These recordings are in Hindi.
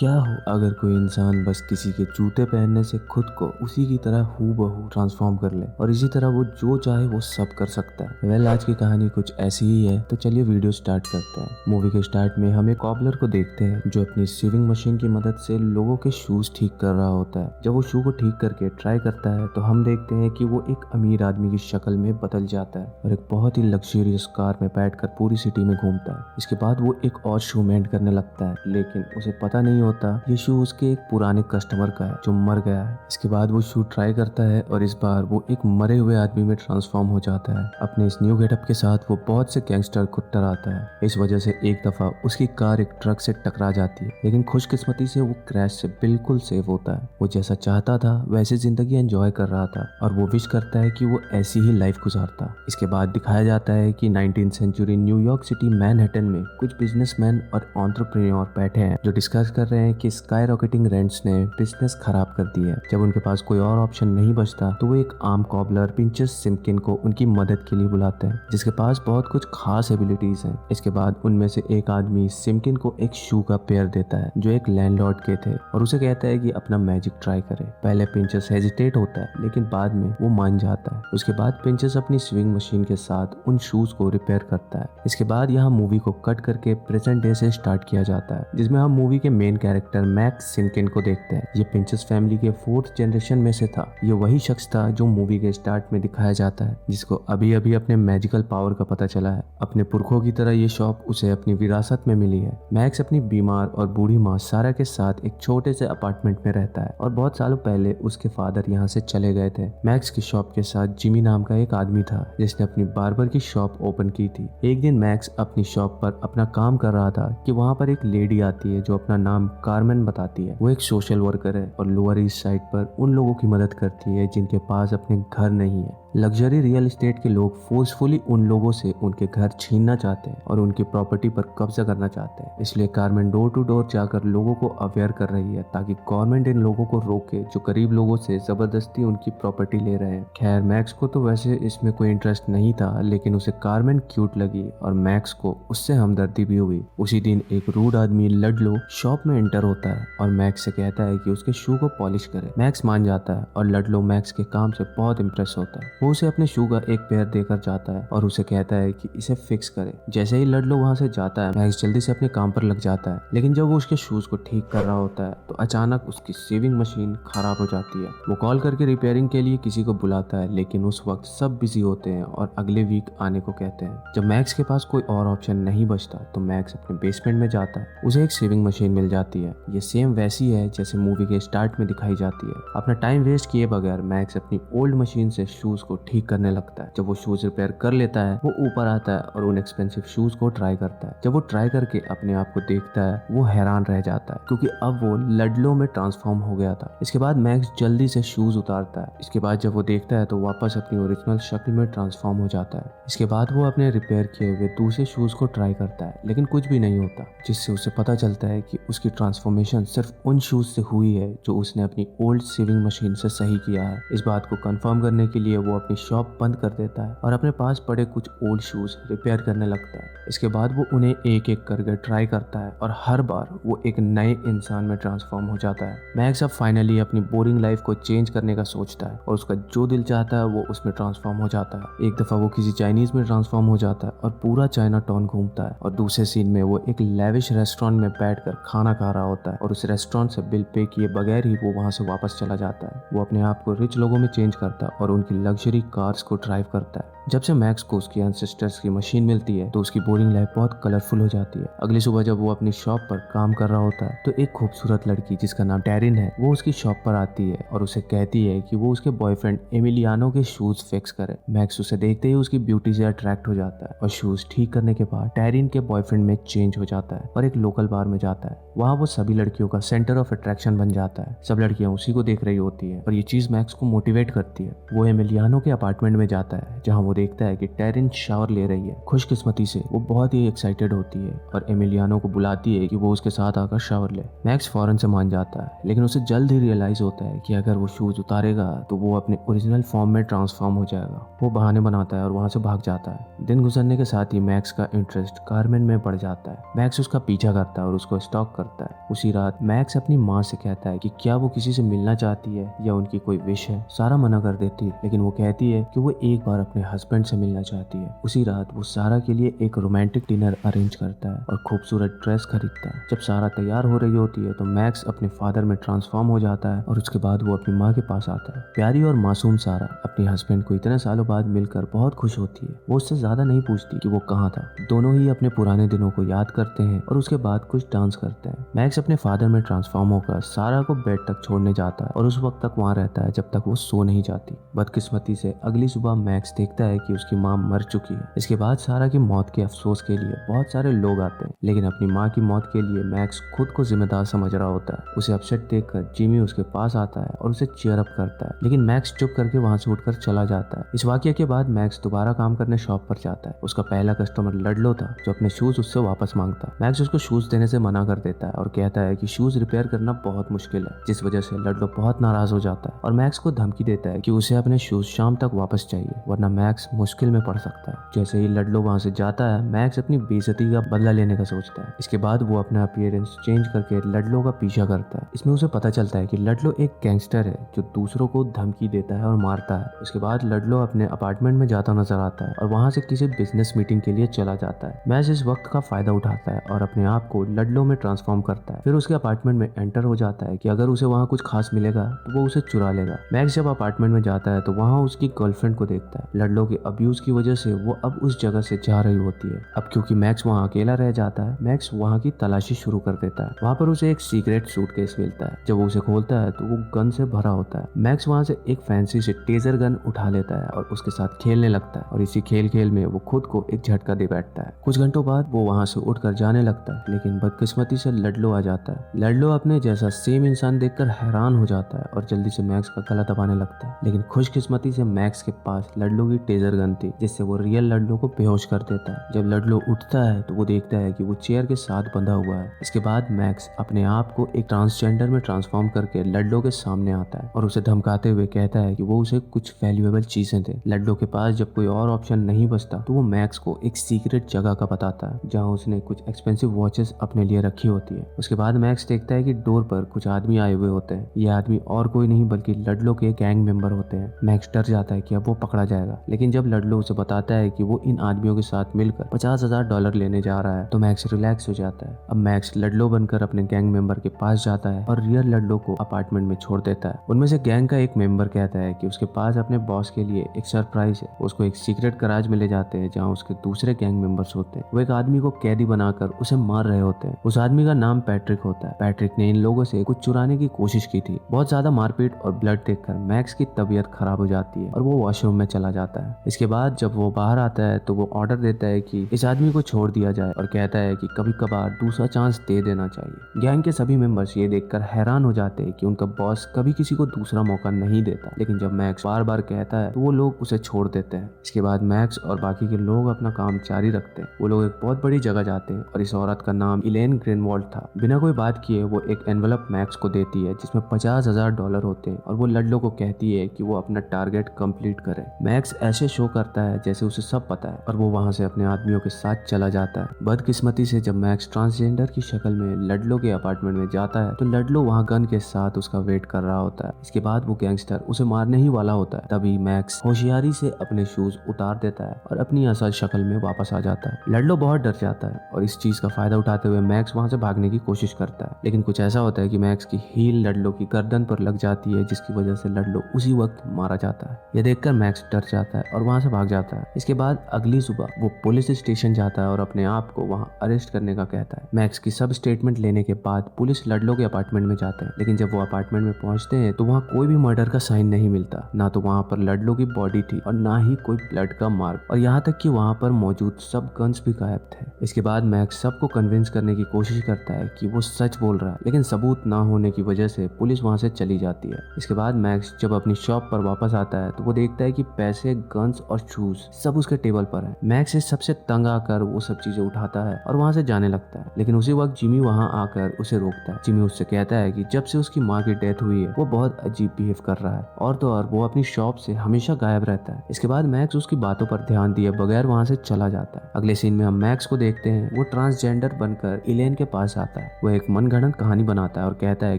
क्या हो अगर कोई इंसान बस किसी के जूते पहनने से खुद को उसी की तरह हूबहू ट्रांसफॉर्म कर ले और इसी तरह वो जो चाहे वो सब कर सकता है। आज की कहानी कुछ ऐसी ही है, तो चलिए वीडियो स्टार्ट करते हैं। मूवी के स्टार्ट में हम एक कॉबलर को देखते हैं जो अपनी सीविंग मशीन की मदद से लोगों के शूज ठीक कर रहा होता है। जब वो शू को ठीक करके ट्राई करता है तो हम देखते हैं कि वो एक अमीर आदमी की शक्ल में बदल जाता है और एक बहुत ही लग्जरियस कार में बैठकर पूरी सिटी में घूमता है। इसके बाद वो एक और शू मेंट करने लगता है, लेकिन उसे पता नहीं होता ये शू उसके एक पुराने कस्टमर का है जो मर गया है। इसके बाद वो शू ट्राई करता है और इस बार वो एक मरे हुए आदमी में ट्रांसफॉर्म हो जाता है। अपने इस न्यू गेटअप के साथ वो बहुत से गैंगस्टर को डराता है। इस वजह से एक दफा उसकी कार एक ट्रक से टकरा जाती है, लेकिन खुशकिस्मती से वो क्रैश से बिल्कुल सेफ होता है। वो जैसा चाहता था वैसे जिंदगी एंजॉय कर रहा था और वो विश करता है कि वो ऐसी ही लाइफ गुजारता। इसके बाद दिखाया जाता है कि 19th century New York city Manhattan में कुछ बिजनेसमैन और एंटरप्रेन्योर बैठे हैं जो डिस्कस कर रहे हैं कि स्काई रॉकेटिंग रेंट्स ने बिजनेस खराब कर दी है। जब उनके पास कोई और ऑप्शन नहीं बचता तो वो एक आम कॉबलर पिंचस सिम्किन को उनकी मदद के लिए बुलाते हैं, जिसके पास बहुत कुछ खास एबिलिटीज हैं। इसके बाद उनमें से एक आदमी सिम्किन को एक शू का पेयर देता है जो एक लैंडलॉर्ड के थे और उसे कहता है कि अपना मैजिक ट्राई करे। पहले पिंचस हेजिटेट होता है, लेकिन बाद में वो मान जाता है। उसके बाद पिंचस अपनी स्विंग मशीन के साथ उन शूज को रिपेयर करता है। इसके बाद यहाँ मूवी को कट करके प्रेजेंट डे से स्टार्ट किया जाता है, जिसमें हम मूवी के मेन कैरेक्टर मैक्स सिम्किन को देखते हैं। ये पिंचस फैमिली के 4th जनरेशन में से था। ये वही शख्स था जो मूवी के स्टार्ट में दिखाया जाता है, जिसको अभी अभी अपने मैजिकल पावर का पता चला है। अपने पुरखों की तरह ये शॉप उसे अपनी विरासत में मिली है। मैक्स अपनी बीमार और बूढ़ी माँ सारा के साथ एक छोटे से अपार्टमेंट में रहता है और बहुत सालों पहले उसके फादर यहाँ से चले गए थे। मैक्स की शॉप के साथ जिमी नाम का एक आदमी था जिसने अपनी बार्बर की शॉप ओपन की थी। एक दिन मैक्स अपनी शॉप पर अपना काम कर रहा था कि वहाँ पर एक लेडी आती है जो अपना नाम कार्मेन बताती है। वो एक सोशल वर्कर है और लोअर ईस्ट साइड पर उन लोगों की मदद करती है जिनके पास अपने घर नहीं है। लग्जरी रियल एस्टेट के लोग फोर्सफुली उन लोगों से उनके घर छीनना चाहते हैं और उनकी प्रॉपर्टी पर कब्जा करना चाहते हैं। इसलिए कार्मेन डोर टू डोर जाकर लोगों को अवेयर कर रही है ताकि गवर्नमेंट इन लोगों को रोके जो गरीब लोगों से जबरदस्ती उनकी प्रॉपर्टी ले रहे हैं। खैर मैक्स को तो वैसे इसमें कोई इंटरेस्ट नहीं था, लेकिन उसे कार्मेन क्यूट लगी और मैक्स को उससे हमदर्दी भी हुई। उसी दिन एक रूड आदमी लडलो शॉप में एंटर होता है और मैक्स से कहता है कि उसके शू को पॉलिश करे। मैक्स मान जाता है और लडलो मैक्स के काम से बहुत इंप्रेस होता है। वो उसे अपने शू का एक पेयर देकर जाता है और उसे कहता है कि इसे फिक्स करे। जैसे ही लडलो वहां से जाता है मैक्स जल्दी से अपने काम पर लग जाता है, लेकिन जब वो उसके शूज को ठीक कर रहा होता है तो अचानक उसकी सेविंग मशीन खराब हो जाती है। वो कॉल करके रिपेयरिंग के लिए किसी को बुलाता है, लेकिन उस वक्त सब बिजी होते हैं और अगले वीक आने को कहते हैं। जब मैक्स के पास कोई और ऑप्शन नहीं बचता तो मैक्स अपने बेसमेंट में जाता है। उसे एक सेविंग मशीन मिल जाती है। ये सेम वैसी है जैसे मूवी के स्टार्ट में दिखाई जाती है। अपना टाइम वेस्ट किए बगैर मैक्स अपनी ओल्ड मशीन से शूज को ठीक करने लगता है। जब वो शूज रिपेयर कर लेता है वो ऊपर आता है और उन एक्सपेंसिव शूज को ट्राई करता है। जब वो ट्राई करके अपने आप को देखता है वो हैरान रह जाता है क्योंकि अब वो लडलो में ट्रांसफॉर्म हो गया था। इसके बाद मैक्स जल्दी से शूज उतारता है। इसके बाद जब वो देखता है तो वापस अपनी ओरिजिनल शक्ल में ट्रांसफॉर्म हो जाता है। इसके बाद वो अपने रिपेयर किए हुए दूसरे शूज को ट्राई करता है, लेकिन कुछ भी नहीं होता, जिससे उसे पता चलता है कि उसकी ट्रांसफॉर्मेशन सिर्फ उन शूज से हुई है जो उसने अपनी ओल्ड सेविंग मशीन से सही किया है। इस बात को कंफर्म करने के लिए वो अपनी शॉप बंद कर देता है और अपने पास पड़े कुछ ओल्ड शूज रिपेयर करने लगता है। इसके बाद वो उन्हें एक एक करके ट्राई करता है और हर बार वो एक नए इंसान में ट्रांसफॉर्म हो जाता है। मैक्स अब फाइनली अपनी बोरिंग लाइफ को चेंज करने का सोचता है और उसका जो दिल चाहता है वो उसमें ट्रांसफॉर्म हो जाता है। एक दफा वो किसी चाइनीज में ट्रांसफॉर्म हो जाता है और पूरा चाइना टाउन घूमता है और दूसरे सीन में वो एक लेविश रेस्टोरेंट में बैठकर खाना खा रहा होता है और उस रेस्टोरेंट से बिल पे किए बगैर ही वो वहां से वापस चला जाता है। वो अपने आप को रिच लोगों में चेंज करता है और उनकी लग्जरी कार्स को ड्राइव करता है। जब से मैक्स को उसकी एंसेस्टर्स की मशीन मिलती है तो उसकी बोरिंग लाइफ बहुत कलरफुल हो जाती है। अगली सुबह जब वो अपनी शॉप पर काम कर रहा होता है तो एक खूबसूरत लड़की जिसका नाम टैरिन है वो उसकी शॉप पर आती है और उसे कहती है कि वो उसके बॉयफ्रेंड एमिलियानो के शूज फिक्स करे। मैक्स उसे देखते ही उसकी ब्यूटी से अट्रैक्ट हो जाता है और शूज ठीक करने के बाद टैरिन के बॉयफ्रेंड में चेंज हो जाता है और एक लोकल बार में जाता है। वहाँ वो सभी लड़कियों का सेंटर ऑफ अट्रैक्शन बन जाता है। सब लड़कियां उसी को देख रही होती है और ये चीज मैक्स को मोटिवेट करती है। वो एमिलियानो दोनों के अपार्टमेंट में जाता है जहाँ वो देखता है कि टेरिन शावर ले रही है। खुशकिस्मती से वो बहुत ही एक्साइटेड होती है और एमिलियानो को बुलाती है कि वो उसके साथ आकर शावर ले। मैक्स फौरन से मान जाता है, लेकिन उसे जल्द ही रियलाइज होता है कि अगर वो शूज उतारेगा तो वो अपने ओरिजिनल फॉर्म में ट्रांसफॉर्म हो जाएगा। वो बहाने बनाता है और वहाँ से भाग जाता है। दिन गुजरने के साथ ही मैक्स का इंटरेस्ट कार्मेन में बढ़ जाता है। मैक्स उसका पीछा करता है और उसको स्टॉक करता है। उसी रात मैक्स अपनी माँ से कहता है कि क्या वो किसी से मिलना चाहती है या उनकी कोई विश है। सारा मना कर देती है, लेकिन वो कहती है कि वो एक बार अपने हस्बैंड से मिलना चाहती है। उसी रात वो सारा के लिए एक रोमांटिक डिनर अरेंज करता है और खूबसूरत ड्रेस खरीदता है। जब सारा तैयार हो रही होती है तो मैक्स अपने फादर में ट्रांसफॉर्म हो जाता है और उसके बाद वो अपनी माँ के पास आता है। प्यारी और मासूम सारा अपने हस्बैंड को इतने सालों बाद मिलकर बहुत खुश होती है। वो उससे ज्यादा नहीं पूछती कि वो कहाँ था। दोनों ही अपने पुराने दिनों को याद करते हैं और उसके बाद कुछ डांस करते हैं। मैक्स अपने फादर में ट्रांसफॉर्म होकर सारा को बेड तक छोड़ने जाता है और उस वक्त तक वहाँ रहता है जब तक वो सो नहीं जाती। बदकिस्मती से अगली सुबह मैक्स देखता है कि उसकी माँ मर चुकी है। इसके बाद सारा की मौत के अफसोस के लिए बहुत सारे लोग आते हैं, लेकिन अपनी माँ की मौत के लिए मैक्स खुद को जिम्मेदार समझ रहा होता है। उसे अपसेट देखकर जिमी उसके पास आता है और उसे चीयर अप करता है, लेकिन मैक्स चुप करके वहाँ से उठकर चला जाता है। इस वाकये के बाद मैक्स दोबारा काम करने शॉप पर जाता है। उसका पहला कस्टमर लडलो था जो अपने शूज उससे वापस मांगता है। मैक्स उसको शूज देने से मना कर देता है और कहता है कि शूज रिपेयर करना बहुत मुश्किल है, जिस वजह से लडलो बहुत नाराज हो जाता है और मैक्स को धमकी देता है कि उसे अपने शूज शाम तक वापस चाहिए वरना मैक्स मुश्किल में पड़ सकता है। जैसे ही लडलो वहाँ से जाता है मैक्स अपनी बेइज्जती का बदला लेने का सोचता है। इसके बाद वो अपना अपीयरेंस चेंज करके लडलो का पीछा करता है। इसमें उसे पता चलता है कि लडलो एक गैंगस्टर है जो दूसरों को धमकी देता है और मारता है। उसके बाद लडलो अपने अपार्टमेंट में जाता नजर आता है और वहाँ से किसी बिजनेस मीटिंग के लिए चला जाता है। मैक्स इस वक्त का फायदा उठाता है और अपने आप को लडलो में ट्रांसफॉर्म करता है। फिर उसके अपार्टमेंट में एंटर हो जाता है कि अगर उसे वहाँ कुछ खास मिलेगा तो वो उसे चुरा लेगा। मैक्स जब अपार्टमेंट में जाता है तो वहाँ उसकी गर्लफ्रेंड को देखता है। लडलो के अब्यूज की वजह से वो अब उस जगह से जा रही होती है। अब क्योंकि मैक्स वहाँ अकेला रह जाता है, मैक्स वहाँ की तलाशी शुरू कर देता है। वहाँ पर उसे एक सीक्रेट सूटकेस मिलता है। जब वो उसे खोलता है तो वो गन से भरा होता है। मैक्स वहाँ से एक फैंसी से टेजर गन उठा लेता है और उसके साथ खेलने लगता है और इसी खेल में वो खुद को एक झटका दे बैठता है। कुछ घंटों बाद वो वहाँ से उठकर जाने लगता है, लेकिन बदकिस्मती से लडलो आ जाता है। लडलो अपने जैसा सेम इंसान देखकर हैरान हो जाता है और जल्दी से मैक्स का गला दबाने लगता है, लेकिन खुशकिस्मती से मैक्स के पास लडलो की टेजर गन थी जिससे वो रियल लडलो को बेहोश कर देता है। जब लडलो उठता है तो वो देखता है कि वो चेयर के साथ बंधा हुआ है। इसके बाद मैक्स अपने आप को एक ट्रांसजेंडर में ट्रांसफॉर्म करके लडलो के सामने आता है और उसे धमकाते हुए कहता है कि वो उसे कुछ वैल्यूएबल चीजें दे। लडलो के पास जब कोई और ऑप्शन नहीं बचता तो वो मैक्स को एक सीक्रेट जगह का बताता है जहाँ उसने कुछ एक्सपेंसिव वॉचेस अपने लिए रखी होती है। उसके बाद मैक्स देखता है कि डोर पर कुछ आदमी आए हुए होते हैं। ये आदमी और कोई नहीं बल्कि लडलो के गैंग मेंबर होते हैं। मैक्स डर जाता है कि अब वो पकड़ा जाएगा, लेकिन जब लडलो उसे बताता है कि वो इन आदमियों के साथ मिलकर $50,000 लेने जा रहा है तो मैक्स रिलैक्स हो जाता है। अब मैक्स लडलो बनकर अपने गैंग मेंबर के पास जाता है और रियल लडलो को अपार्टमेंट में छोड़ देता है। उनमें से गैंग का एक मेंबर कहता है कि उसके पास अपने बॉस के लिए एक सरप्राइज है। उसको एक सीक्रेट गैराज में ले जाते हैं जहाँ उसके दूसरे गैंग मेंबर्स होते हैं। वो एक आदमी को कैदी बनाकर उसे मार रहे होते हैं। उस आदमी का नाम पैट्रिक होता है। पैट्रिक ने इन लोगों से कुछ चुराने की कोशिश की थी। बहुत ज्यादा मारपीट और ब्लड देखकर मैक्स की तबीयत खराब हो जाती है और वो वॉशरूम में चला जाता है। इसके बाद जब वो बाहर आता है तो वो ऑर्डर देता है कि इस आदमी को छोड़ दिया जाए और कहता है कि कभी कभार दूसरा चांस दे देना चाहिए। गैंग के सभी मेंबर्स ये देखकर हैरान हो जाते हैं कि उनका बॉस कभी किसी को दूसरा मौका नहीं देता, लेकिन जब मैक्स बार बार कहता है तो वो लोग उसे छोड़ देते हैं। इसके बाद मैक्स और बाकी के लोग अपना काम जारी रखते हैं। वो लोग एक बहुत बड़ी जगह जाते हैं और इस औरत का नाम इलेन ग्रीनवॉल्ड था। बिना कोई बात किए वो एक एनवेलप मैक्स को देती है जिसमें $50,000 होते हैं और वो लडलो को कहती है कि वो अपना टारगेट कंप्लीट करे। मैक्स ऐसे शो करता है जैसे उसे सब पता है और वो वहां से अपने आदमियों के साथ चला जाता है। बदकिस्मती से जब मैक्स ट्रांसजेंडर की शक्ल में लडलो के अपार्टमेंट में जाता है तो लडलो वहां गन के साथ उसका वेट कर रहा होता है। इसके बाद वो गैंगस्टर उसे मारने ही वाला होता है। तभी मैक्स होशियारी से अपने शूज उतार देता है और अपनी असल शक्ल में वापस आ जाता है। लडलो बहुत डर जाता है और इस चीज का फायदा उठाते हुए मैक्स वहां से भागने की कोशिश करता है, लेकिन कुछ ऐसा होता है कि मैक्स की हील लडलो की गर्दन पर लग जाती है जिसकी वजह से लडलो उसी वक्त मारा जाता है। यह देखकर मैक्स डर जाता है और वहां से भाग जाता है। इसके बाद अगली सुबह वो पुलिस स्टेशन जाता है और अपने आप को वहां अरेस्ट करने का कहता है। मैक्स की सब स्टेटमेंट लेने के बाद पुलिस लडलो के अपार्टमेंट में जाते हैं, लेकिन जब वो अपार्टमेंट में पहुंचते हैं तो वहाँ कोई भी मर्डर का साइन नहीं मिलता। ना तो वहाँ पर लडलो की बॉडी थी और ना ही कोई ब्लड का मार्क, और यहाँ तक कि वहाँ पर मौजूद सब गन्स भी गायब थे। इसके बाद मैक्स सबको कन्विंस करने की कोशिश करता है कि वो सच बोल रहा है, लेकिन सबूत ना होने की वजह से पुलिस वहाँ से चली जाती है। इसके बाद मैक्स जब अपनी शॉप पर वापस आता है तो वो देखता है कि पैसे, गन्स और शूज सब उसके टेबल पर है। मैक्स इस सबसे तंग आकर वो सब चीजें उठाता है और वहां से जाने लगता है, लेकिन उसी वक्त जिमी वहां आकर उसे रोकता है। जिमी उससे कहता है कि जब से उसकी माँ की डेथ हुई है वो बहुत अजीब बिहेव कर रहा है और तो और वो अपनी शॉप से हमेशा गायब रहता है। इसके बाद मैक्स उसकी बातों पर ध्यान दिए बगैर वहां से चला जाता है। अगले सीन में हम मैक्स को देखते हैं, वो ट्रांसजेंडर बनकर इलेन के पास आता है। वो एक मनगढ़ंत कहानी बनाता है और कहता है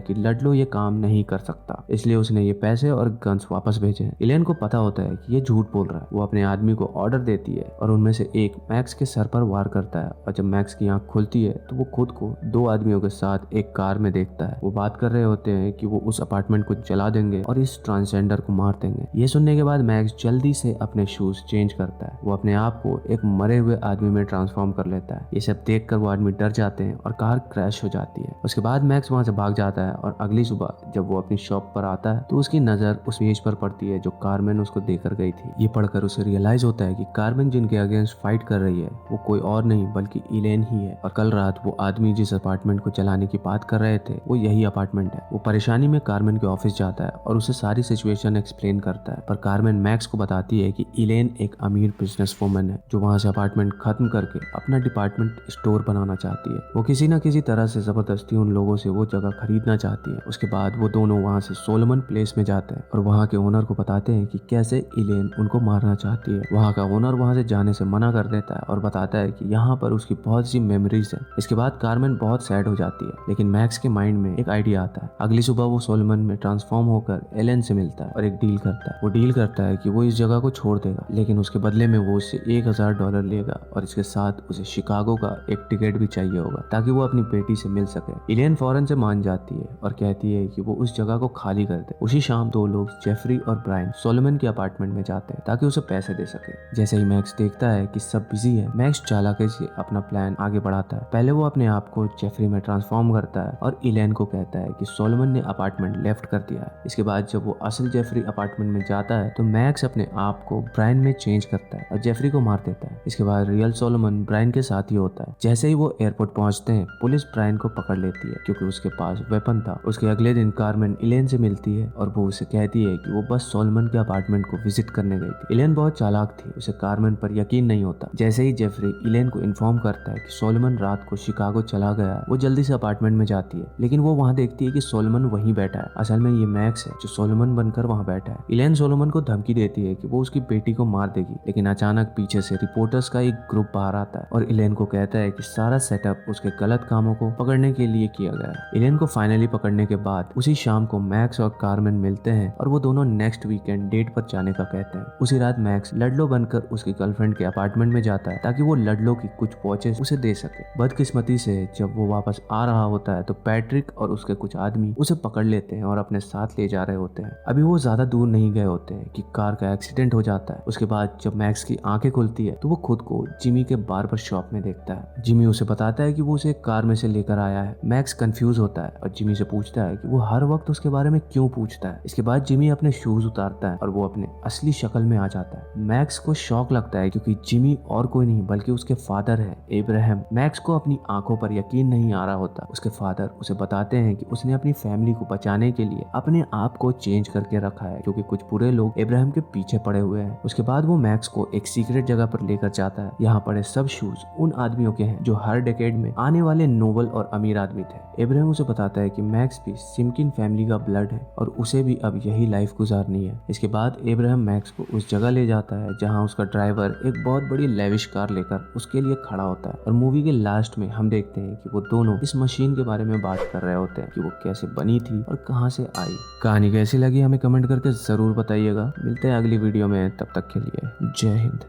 कि लडलो ये काम नहीं कर सकता, इसलिए उसने ये पैसे और गन्स वापस भेजे हैं। इलेन को पता होता है कि ये झूठ बोल रहा है। वो अपने आदमी को ऑर्डर देती है और उनमें से एक मैक्स के सर पर वार करता है और जब मैक्स की आंख खुलती है तो वो खुद को दो आदमियों के साथ एक कार में देखता है। वो बात कर रहे होते हैं कि वो उस अपार्टमेंट को जला देंगे और इस ट्रांसजेंडर को मार देंगे। ये सुनने के बाद मैक्स जल्दी से अपने शूज चेंज करता है। वो अपने आप को एक मरे हुए आदमी में ट्रांसफॉर्म कर लेता है। ये सब देखकर वो आदमी डर जाते हैं और कार क्रैश हो जाती है। उसके बाद मैक्स वहां से भाग जाता है और अगली सुबह जब वो अपनी शॉप पर आता है तो उसकी नजर उस पेज पर पड़ती है जो कारमेन उसको देकर गई थी। ये पढ़कर उसे रियलाइज होता है कि कारमेन जिनके अगेंस्ट फाइट कर रही है वो कोई और नहीं बल्कि इलेन ही है और कल रात वो आदमी जिस अपार्टमेंट को जलाने की बात कर रहे थे वो यही अपार्टमेंट है। वो परेशानी में कारमेन के ऑफिस जाता है और उसे सारी सिचुएशन एक्सप्लेन करता है, पर कारमेन मैक्स को बताती है कि इलेन एक अमीर बिजनेस वुमन है जो वहां से अपार्टमेंट खत्म करके अपना डिपार्टमेंट स्टोर बनाना चाहती है। वो किसी न किसी तरह से जबरदस्ती उन लोगों से वो जगह खरीदना चाहती है। उसके बाद वो दोनों वहां से सोलोमन प्लेस में जाते हैं और वहां के ओनर को बताते हैं कि कैसे इलेन उनको मारना चाहती है। वहां का ओनर वहां से जाने से मना कर देता है और बताता है कि यहाँ पर उसकी बहुत सी मेमोरीज है। इसके बाद कारमेन बहुत सैड हो जाती है, लेकिन मैक्स के माइंड में एक आइडिया आता है। अगली सुबह वो सोलोमन में ट्रांसफॉर्म होकर एलेन से मिलता है और एक डील करता है। वो डील करता है कि वो इस जगह को छोड़ देगा, लेकिन उसके बदले में वो उससे $1000 लेगा और इसके साथ उसे शिकागो का एक टिकट भी चाहिए होगा ताकि वो अपनी बेटी से मिल सके। इलेन फौरन से मान जाती है और कहती है कि वो उस जगह को खाली कर दे। उसी शाम दो लोग जेफरी और ब्रायन सोलोमन के अपार्टमेंट में जाते हैं ताकि उसे पैसे दे सके। जैसे ही मैक्स देखता है कि सब बिजी है, मैक्स चालाकी से अपना प्लान आगे बढ़ाता है। पहले वो अपने आप को जेफरी में ट्रांसफॉर्म करता है और इलेन को कहता है कि सोलोमन ने अपार्टमेंट लेफ्ट कर दिया है। इसके बाद जब वो असल जेफरी अपार्टमेंट में जाता है तो मैक्स अपने आप को ब्रायन में चेंज करता है और जेफरी को मार देता है। इसके बाद रियल सोलोमन ब्रायन के साथ ही होता है। जैसे ही वो एयरपोर्ट पहुंचते हैं पुलिस ब्रायन को पकड़ लेती है क्योंकि उसके पास वेपन था। उसके अगले दिन कारमेन इलेन से मिलती है और वो उसे कहती है कि वो बस सोलोमन के अपार्टमेंट को विजिट करने गई थी। इलेन बहुत चालाक थी, उसे कारमेन पर यकीन नहीं होता। जैसे ही जेफरी इलेन को इन्फॉर्म करता है कि सोलोमन रात को शिकागो चला गया है, वो जल्दी से अपार्टमेंट में जाती है, लेकिन वो वहां देखती है कि सोलोमन वहीं बैठा है। असल में ये मैक्स है जो सोलोमन बनकर वहां बैठा है। इलेन सोलोमन को धमकी देती है कि वो उसकी बेटी को मार देगी, लेकिन अचानक पीछे से रिपोर्टर्स का एक ग्रुप बाहर आता है और इलेन को कहता है कि सारा सेटअप उसके गलत कामों को पकड़ने के लिए किया गया है। इलेन को फाइनली पकड़ने के बाद उसी शाम को मैक्स और कारमेन मिलते हैं और वो दोनों नेक्स्ट वीकेंड डेट पर जाने का कहते हैं। उसी रात मैक्स लडलो बनकर उसकी गर्लफ्रेंड के अपार्टमेंट में जाता है ताकि वो लडलो की कुछ वॉचेस उसे दे सके। बदकिस्मती से जब वो वापस आ रहा होता है तो पैट्रिक और उसके कुछ आदमी उसे पकड़ लेते हैं और अपने साथ ले जा रहे होते हैं। अभी वो ज्यादा दूर नहीं गए होते हैं कि कार का एक्सीडेंट हो जाता है। उसके बाद जब मैक्स की आंखें खुलती है तो वो खुद को जिमी के बार्बर शॉप में देखता है। जिमी उसे बताता है कि वो उसे कार में से लेकर आया है। मैक्स कंफ्यूज होता है और जिमी से पूछता है कि वो हर वक्त उसके बारे में क्यों पूछता है। इसके बाद जिमी अपने शूज उतारता है और वो अपने असली शक्ल में आ जाता है। मैक्स को शॉक लगता है क्योंकि जिमी और कोई नहीं बल्कि उसके फादर है इब्राहिम। मैक्स को अपनी आंखों पर यकीन नहीं आ रहा होता। उसके फादर उसे बताते हैं कि उसने अपनी फैमिली को बचाने के लिए अपने आप को चेंज करके रखा है क्योंकि कुछ बुरे लोग इब्राहिम के पीछे पड़े हुए हैं। उसके बाद वो मैक्स को एक सीक्रेट जगह पर लेकर जाता है। यहाँ पड़े सब शूज उन आदमियों के हैं जो हर डेकेड में आने वाले नोबल और अमीर आदमी थे। इब्राहिम उसे बताता है कि मैक्स भी सिमकिन फैमिली का ब्लड है और उसे भी अब यही लाइफ गुजारनी है। इसके बाद इब्राहिम मैक्स को उस जगह ले जाता है जहां उसका ड्राइवर एक बहुत बड़ी लेविश कार लेकर उसके लिए खड़ा होता है और मूवी के लास्ट में हम देखते हैं कि वो दोनों इस मशीन के बारे में बात कर रहे होते हैं कि वो कैसे बनी थी और कहां से आई। कहानी कैसी लगी हमें कमेंट करके जरूर बताइएगा। मिलते हैं अगली वीडियो में, तब तक के लिए जय हिंद।